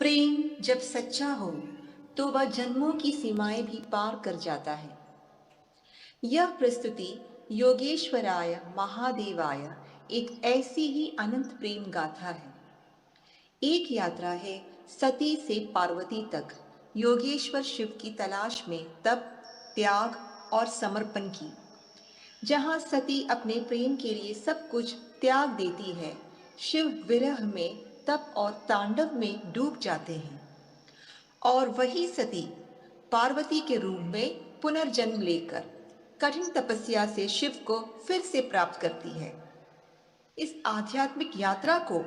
प्रेम जब सच्चा हो तो वह जन्मों की सीमाएं भी पार कर जाता है। यह प्रस्तुति योगेश्वराय महादेवाय एक ऐसी ही अनंत प्रेम गाथा है। एक यात्रा है सती से पार्वती तक, योगेश्वर शिव की तलाश में तप, त्याग और समर्पण की। जहाँ सती अपने प्रेम के लिए सब कुछ त्याग देती है, शिव विरह में तप और तांडव में डूब जाते हैं। और वही सती पार्वती के रूप में पुनर्जन्म लेकर कठिन तपस्या से शिव को फिर से प्राप्त करती है। इस आध्यात्मिक यात्रा को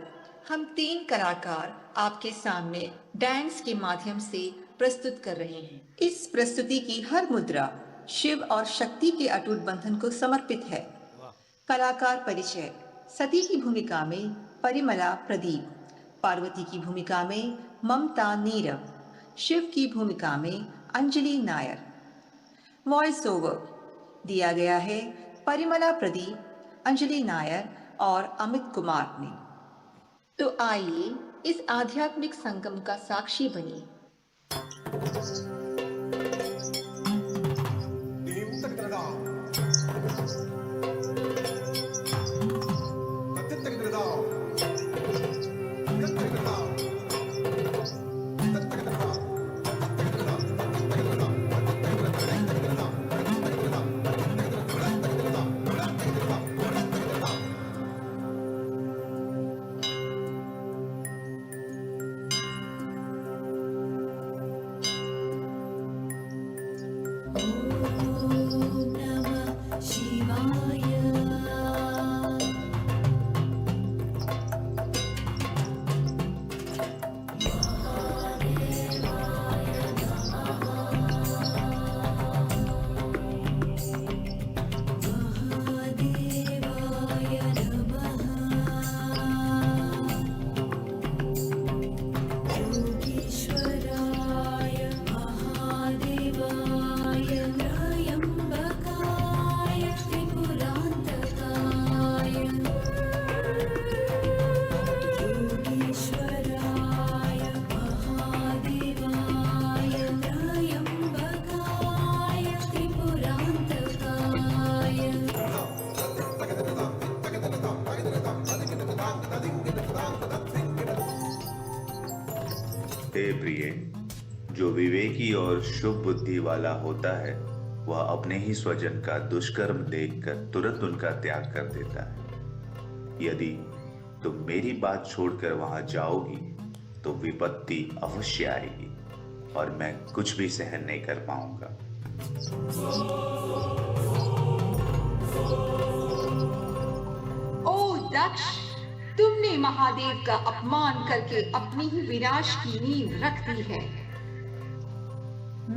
हम 3 कलाकार आपके सामने डांस के माध्यम से प्रस्तुत कर रहे हैं। इस प्रस्तुति की हर मुद्रा शिव और शक्ति के अटूट बंधन को समर्पित है। कलाकार परिचय: सती की भूमिका में परिमला प्रदीप, पार्वती की भूमिका में ममता नीरव, शिव की भूमिका में अंजलि नायर। वॉइस ओवर दिया गया है परिमला प्रदीप, अंजलि नायर और अमित कुमार ने। तो आइए इस आध्यात्मिक संगम का साक्षी बनिए। हे प्रिय, जो विवेकी और शुभ बुद्धि वाला होता है वह अपने ही स्वजन का दुष्कर्म देखकर तुरंत उनका त्याग कर देता है। यदि तुम मेरी बात छोड़कर वहां जाओगी तो विपत्ति अवश्य आएगी और मैं कुछ भी सहन नहीं कर पाऊंगा। ओ दक्ष, तुमने महादेव का अपमान करके अपनी ही विनाश की नींव रख दी है।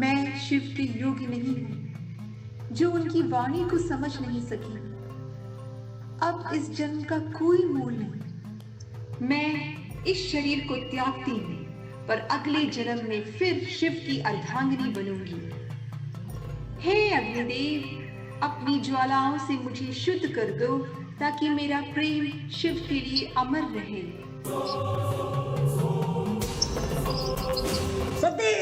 मैं शिव की योगी नहीं हूँ जो उनकी वाणी को समझ नहीं सकी। अब इस जन्म का कोई मोल नहीं। मैं इस शरीर को त्यागती हूँ, पर अगले जन्म में फिर शिव की अर्धांगिनी बनूंगी। हे अग्निदेव, अपनी ज्वालाओं से मुझे शुद्ध कर दो ताकि मेरा प्रेम शिव के लिए अमर रहे। सती!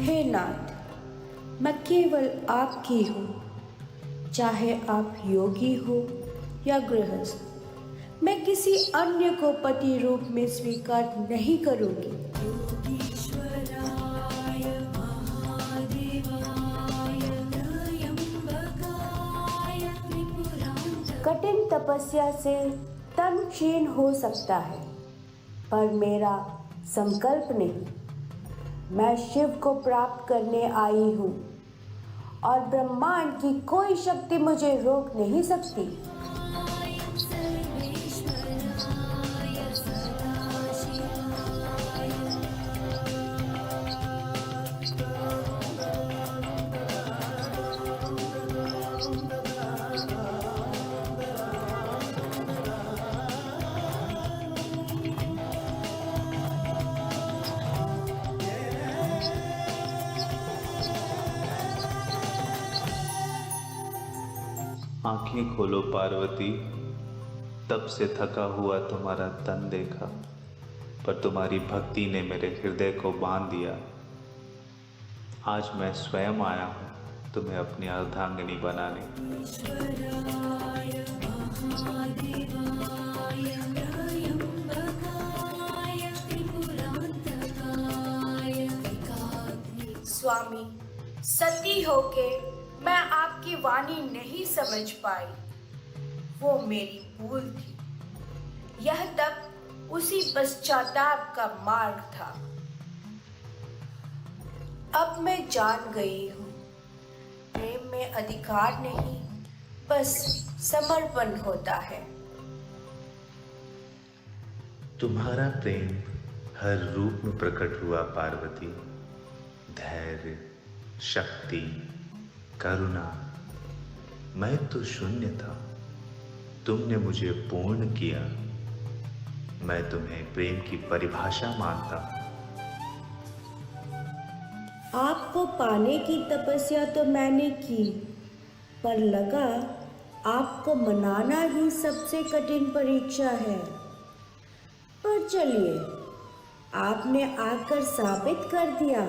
हे नाथ, मैं केवल आपकी हूँ, चाहे आप योगी हो या गृहस्थ। मैं किसी अन्य को पति रूप में स्वीकार नहीं करूँगी। कठिन तपस्या से तन क्षीण हो सकता है, पर मेरा संकल्प नहीं। मैं शिव को प्राप्त करने आई हूँ और ब्रह्मांड की कोई शक्ति मुझे रोक नहीं सकती। आंखें खोलो पार्वती, तब से थका हुआ तुम्हारा तन देखा, पर तुम्हारी भक्ति ने मेरे हृदय को बांध दिया। आज मैं स्वयं आया हूँ तुम्हें अपनी अर्धांगिनी बनाने। स्वामी, सती होके मैं आपकी वाणी नहीं समझ पाई। वो मेरी भूल थी। यह तब उसी पश्चाताप का मार्ग था। अब मैं जान गई हूँ, प्रेम में अधिकार नहीं, बस समर्पण होता है। तुम्हारा प्रेम हर रूप में प्रकट हुआ पार्वती। धैर्य, शक्ति, करुणा। मैं तो शून्य था, तुमने मुझे पूर्ण किया। मैं तुम्हें प्रेम की परिभाषा मानता हूं। आपको पाने की तपस्या तो मैंने की, पर लगा आपको मनाना ही सबसे कठिन परीक्षा है। पर चलिए, आपने आकर साबित कर दिया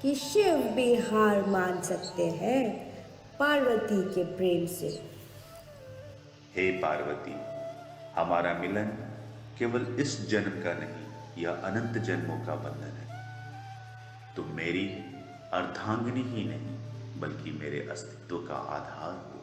कि शिव भी हार मान सकते हैं पार्वती के प्रेम से। हे पार्वती, हमारा मिलन केवल इस जन्म का नहीं, यह अनंत जन्मों का बंधन है। तुम मेरी अर्धांगिनी ही नहीं, बल्कि मेरे अस्तित्व का आधार हो।